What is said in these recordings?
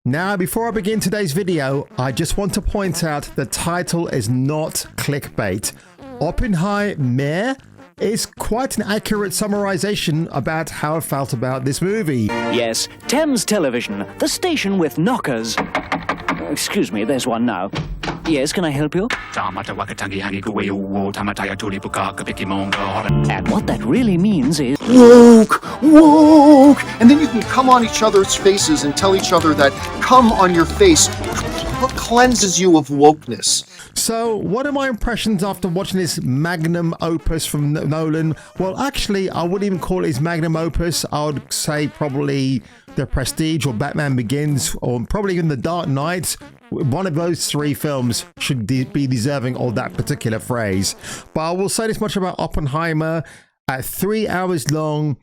Now, before I begin today's video, I just want to point out the title is not clickbait. Oppenhei-MEH is quite an accurate summarization about how I felt about this movie. Yes, Thames Television, the station with knockers. Excuse me, there's one now. Yes, can I help you? And what that really means is... Woke! Woke! And then you can come on each other's faces and tell each other that come on your face cleanses you of wokeness. So, what are my impressions after watching this magnum opus from Nolan? Well, actually, I wouldn't even call it his magnum opus. I would say probably The Prestige or Batman Begins or probably even The Dark Knight. One of those three films should be deserving of that particular phrase. But I will say this much about Oppenheimer. At 3 hours long,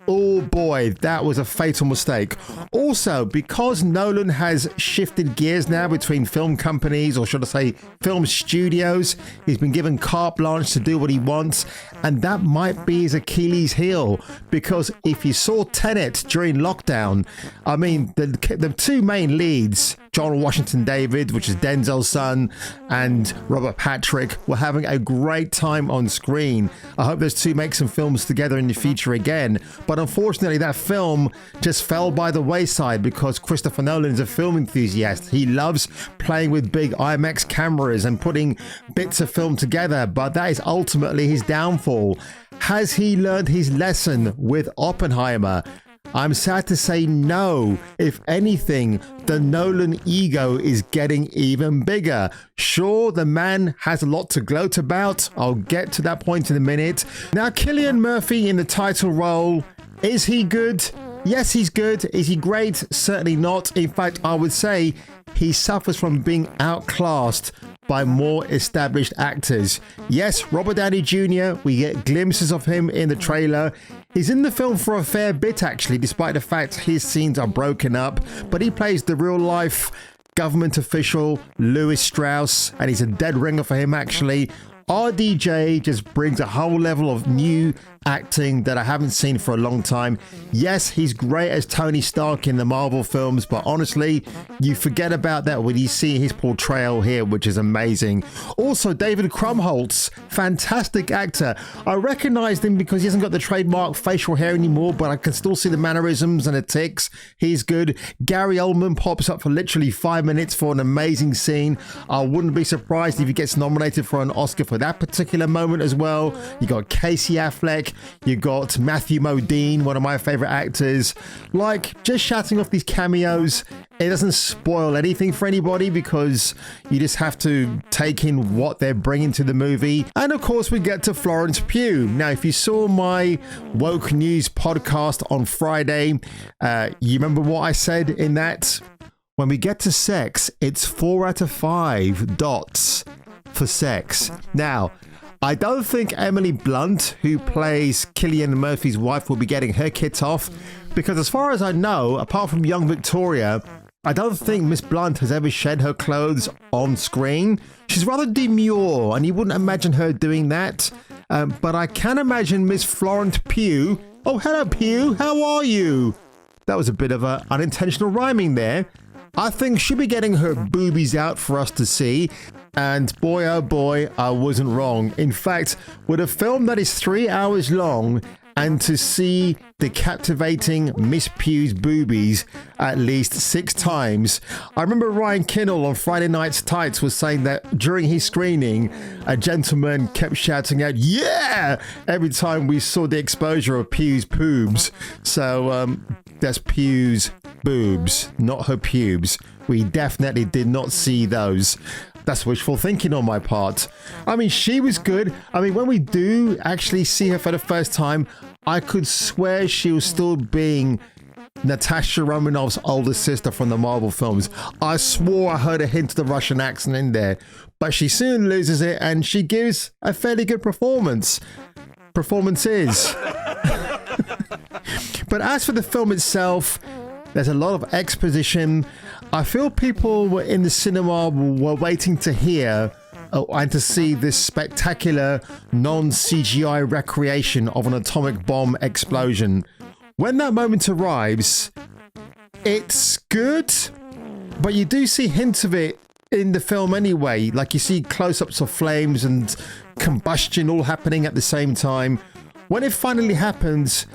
oh boy, that was a fatal mistake. Also, because Nolan has shifted gears now between film companies, or should I say film studios, he's been given carte blanche to do what he wants, and that might be his Achilles heel. Because if you saw Tenet during lockdown, I mean, the two main leads, John Washington David, which is Denzel's son, and Robert Patrick, were having a great time on screen. I hope those two make some films together in the future again. But unfortunately, that film just fell by the wayside because Christopher Nolan is a film enthusiast. He loves playing with big IMAX cameras and putting bits of film together, but that is ultimately his downfall. Has he learned his lesson with Oppenheimer? I'm sad to say no. If anything, the Nolan ego is getting even bigger. Sure, the man has a lot to gloat about. I'll get to that point in a minute. Now, Cillian Murphy in the title role, is he good? Yes, he's good. Is he great? Certainly not. In fact, I would say he suffers from being outclassed by more established actors. Yes, Robert Downey Jr., we get glimpses of him in the trailer. He's in the film for a fair bit, actually, despite the fact his scenes are broken up, but he plays the real-life government official, Louis Strauss, and he's a dead ringer for him, actually. RDJ just brings a whole level of new acting that I haven't seen for a long time. Yes, he's great as Tony Stark in the Marvel films, but honestly, you forget about that when you see his portrayal here, which is amazing. Also, David Krumholtz, fantastic actor. I recognized him because he hasn't got the trademark facial hair anymore, but I can still see the mannerisms and the tics. He's good. Gary Oldman pops up for literally 5 minutes for an amazing scene. I wouldn't be surprised if he gets nominated for an Oscar for that particular moment as well. You got Casey Affleck. You got Matthew Modine, one of my favorite actors. Like, just shouting off these cameos, it doesn't spoil anything for anybody because you just have to take in what they're bringing to the movie. And of course, we get to Florence Pugh. Now, if you saw my Woke News podcast on Friday, you remember what I said in that? When we get to sex, it's 4 out of 5 dots for sex. Now, I don't think Emily Blunt, who plays Cillian Murphy's wife, will be getting her kit off because as far as I know, apart from young Victoria, I don't think Miss Blunt has ever shed her clothes on screen. She's rather demure and you wouldn't imagine her doing that. But I can imagine Miss Florence Pugh. Oh, hello Pugh, how are you? That was a bit of a unintentional rhyming there. I think she'll be getting her boobies out for us to see. And boy, oh boy, I wasn't wrong. In fact, with a film that is 3 hours long and to see the captivating Miss Pugh's boobies at least 6 times. I remember Ryan Kinnell on Friday Night's Tights was saying that during his screening, a gentleman kept shouting out, "Yeah!" every time we saw the exposure of Pugh's pubes. So that's Pugh's boobs, not her pubes. We definitely did not see those. That's wishful thinking on my part. I mean, she was good. I mean, when we do actually see her for the first time, I could swear she was still being Natasha Romanoff's older sister from the Marvel films. I swore I heard a hint of the Russian accent in there, but she soon loses it and she gives a fairly good performance. Performances. But as for the film itself, there's a lot of exposition. I feel people were in the cinema were waiting to hear and to see this spectacular non-CGI recreation of an atomic bomb explosion. When that moment arrives, it's good, but you do see hints of it in the film anyway. Like you see close-ups of flames and combustion all happening at the same time. When it finally happens,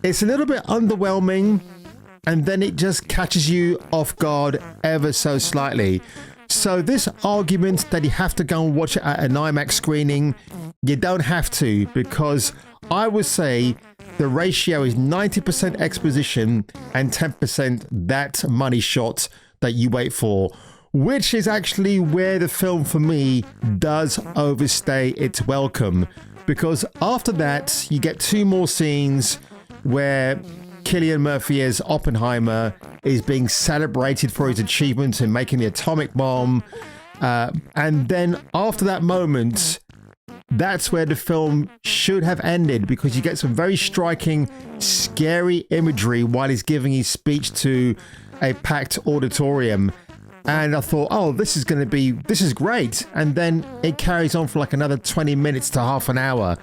it's a little bit underwhelming, and then it just catches you off guard ever so slightly. So this argument that you have to go and watch it at an IMAX screening, you don't have to, because I would say the ratio is 90% exposition and 10% that money shot that you wait for, which is actually where the film for me does overstay its welcome. Because after that, you get two more scenes where Cillian Murphy as Oppenheimer is being celebrated for his achievements in making the atomic bomb. And then after that moment, that's where the film should have ended, because you get some very striking, scary imagery while he's giving his speech to a packed auditorium. And I thought, oh, this is great. And then it carries on for like another 20 minutes to half an hour.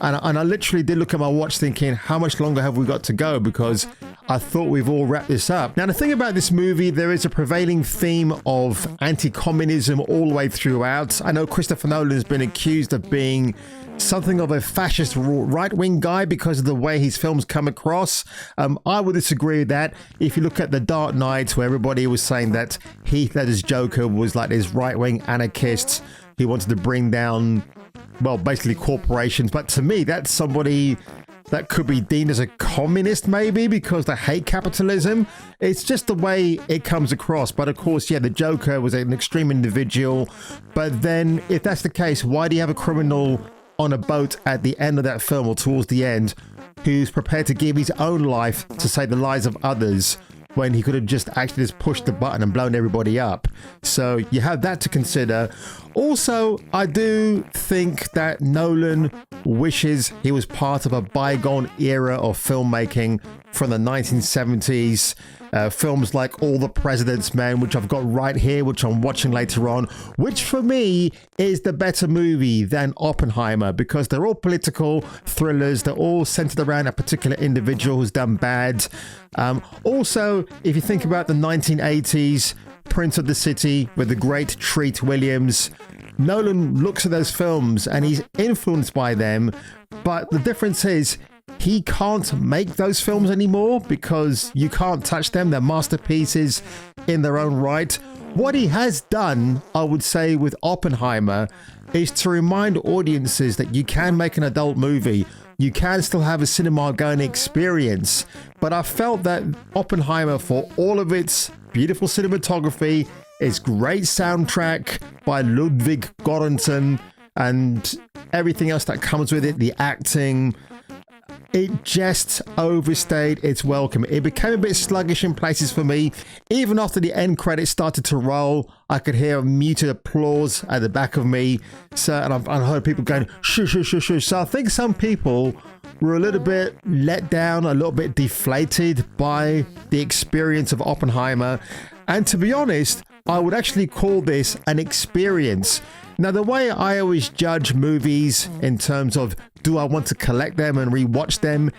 And I literally did look at my watch thinking, how much longer have we got to go? Because I thought we've all wrapped this up. Now, the thing about this movie, there is a prevailing theme of anti-communism all the way throughout. I know Christopher Nolan has been accused of being something of a fascist right-wing guy because of the way his films come across. I would disagree with that. If you look at The Dark Knight, where everybody was saying that Heath Ledger's Joker was like this right-wing anarchist who wanted to bring down, well, basically corporations. But to me, that's somebody that could be deemed as a communist, maybe, because they hate capitalism. It's just the way it comes across. But of course, yeah, the Joker was an extreme individual. But then, if that's the case, why do you have a criminal on a boat at the end of that film, or towards the end, who's prepared to give his own life to save the lives of others, when he could have just actually just pushed the button and blown everybody up? So you have that to consider. Also, I do think that Nolan wishes he was part of a bygone era of filmmaking from the 1970s. Films like All the President's Men, which I've got right here, which I'm watching later on, which for me is the better movie than Oppenheimer, because they're all political thrillers. They're all centered around a particular individual who's done bad. Also, if you think about the 1980s, Prince of the City with the great Treat Williams, Nolan looks at those films and he's influenced by them, but the difference is he can't make those films anymore because you can't touch them. They're masterpieces in their own right. What he has done, I would say, with Oppenheimer is to remind audiences that you can make an adult movie. You can still have a cinema-going experience. But I felt that Oppenheimer, for all of its beautiful cinematography, its great soundtrack by Ludwig Göransson, and everything else that comes with it, the acting, it just overstayed its welcome. It became a bit sluggish in places for me. Even after the end credits started to roll, I could hear muted applause at the back of me. So, and I heard people going, shoo, shoo, shoo, shoo. So I think some people were a little bit let down, a little bit deflated by the experience of Oppenheimer. And to be honest, I would actually call this an experience. Now, the way I always judge movies in terms of, do I want to collect them and rewatch them?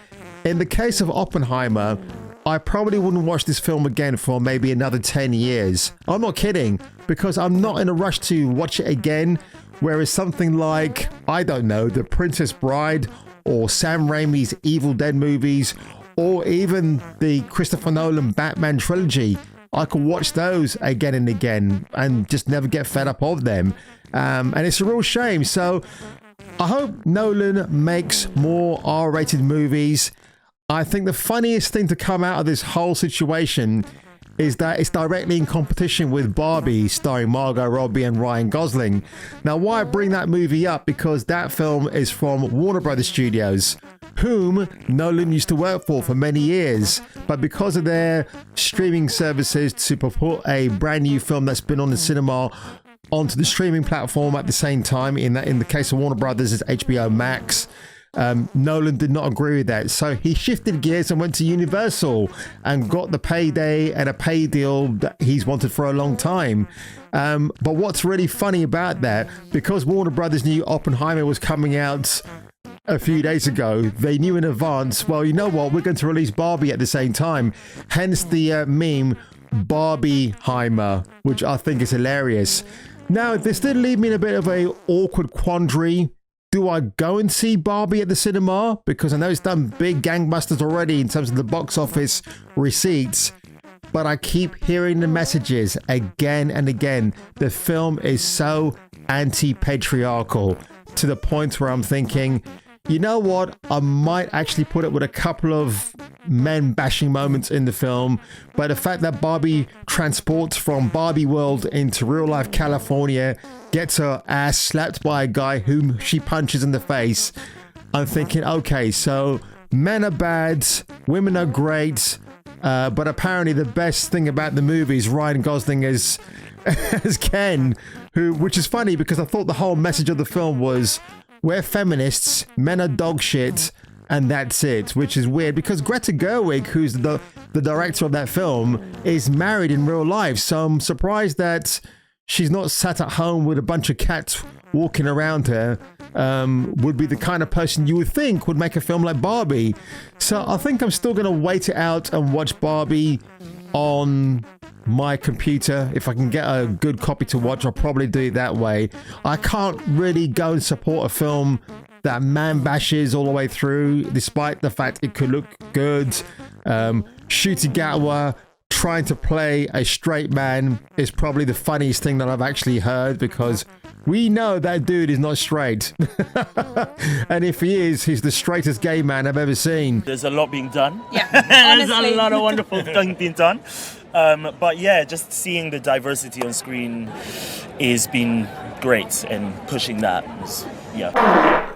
In the case of Oppenheimer, I probably wouldn't watch this film again for maybe another 10 years. I'm not kidding, because I'm not in a rush to watch it again. Whereas something like, I don't know, The Princess Bride, or Sam Raimi's Evil Dead movies, or even the Christopher Nolan Batman trilogy, I could watch those again and again and just never get fed up of them. And it's a real shame. So I hope Nolan makes more R-rated movies. I think the funniest thing to come out of this whole situation is that it's directly in competition with Barbie, starring Margot Robbie and Ryan Gosling. Now, why I bring that movie up? Because that film is from Warner Brothers Studios, whom Nolan used to work for many years. But because of their streaming services to put a brand new film that's been on the cinema onto the streaming platform at the same time, in the case of Warner Brothers, it's HBO Max, Nolan did not agree with that. So he shifted gears and went to Universal and got the payday and a pay deal that he's wanted for a long time. But what's really funny about that, because Warner Brothers knew Oppenheimer was coming out a few days ago, they knew in advance, well, you know what, we're going to release Barbie at the same time. Hence the meme Barbie-Heimer, which I think is hilarious. Now, this did leave me in a bit of a awkward quandary. Do I go and see Barbie at the cinema? Because I know it's done big gangbusters already in terms of the box office receipts. But I keep hearing the messages again and again. The film is so anti-patriarchal to the point where I'm thinking, you know what? I might actually put it with a couple of men bashing moments in the film. But the fact that Barbie transports from Barbie world into real life California, gets her ass slapped by a guy whom she punches in the face. I'm thinking, okay, so men are bad, women are great. But apparently the best thing about the movie is Ryan Gosling as Ken, which is funny because I thought the whole message of the film was we're feminists, men are dog shit, and that's it, which is weird because Greta Gerwig, who's the director of that film, is married in real life. So I'm surprised that she's not sat at home with a bunch of cats walking around her. Would be the kind of person you would think would make a film like Barbie. So I think I'm still going to wait it out and watch Barbie on my computer. If I can get a good copy to watch, I'll probably do it that way. I can't really go and support a film that man bashes all the way through, despite the fact it could look good. Ncuti Gatwa trying to play a straight man is probably the funniest thing that I've actually heard, because we know that dude is not straight. And if he is, he's the straightest gay man I've ever seen. There's a lot being done. Yeah, There's honestly. a lot of wonderful things being done. But yeah, just seeing the diversity on screen is been great, and pushing that is, yeah.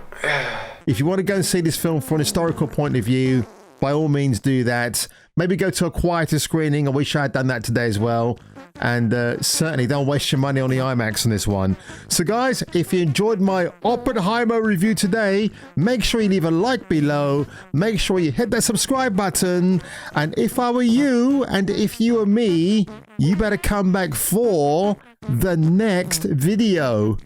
If you want to go and see this film from an historical point of view, by all means do that. Maybe go to a quieter screening. I wish I had done that today as well. And certainly don't waste your money on the IMAX on this one. So guys, if you enjoyed my Oppenheimer review today, make sure you leave a like below. Make sure you hit that subscribe button. And if I were you, and if you were me, you better come back for the next video.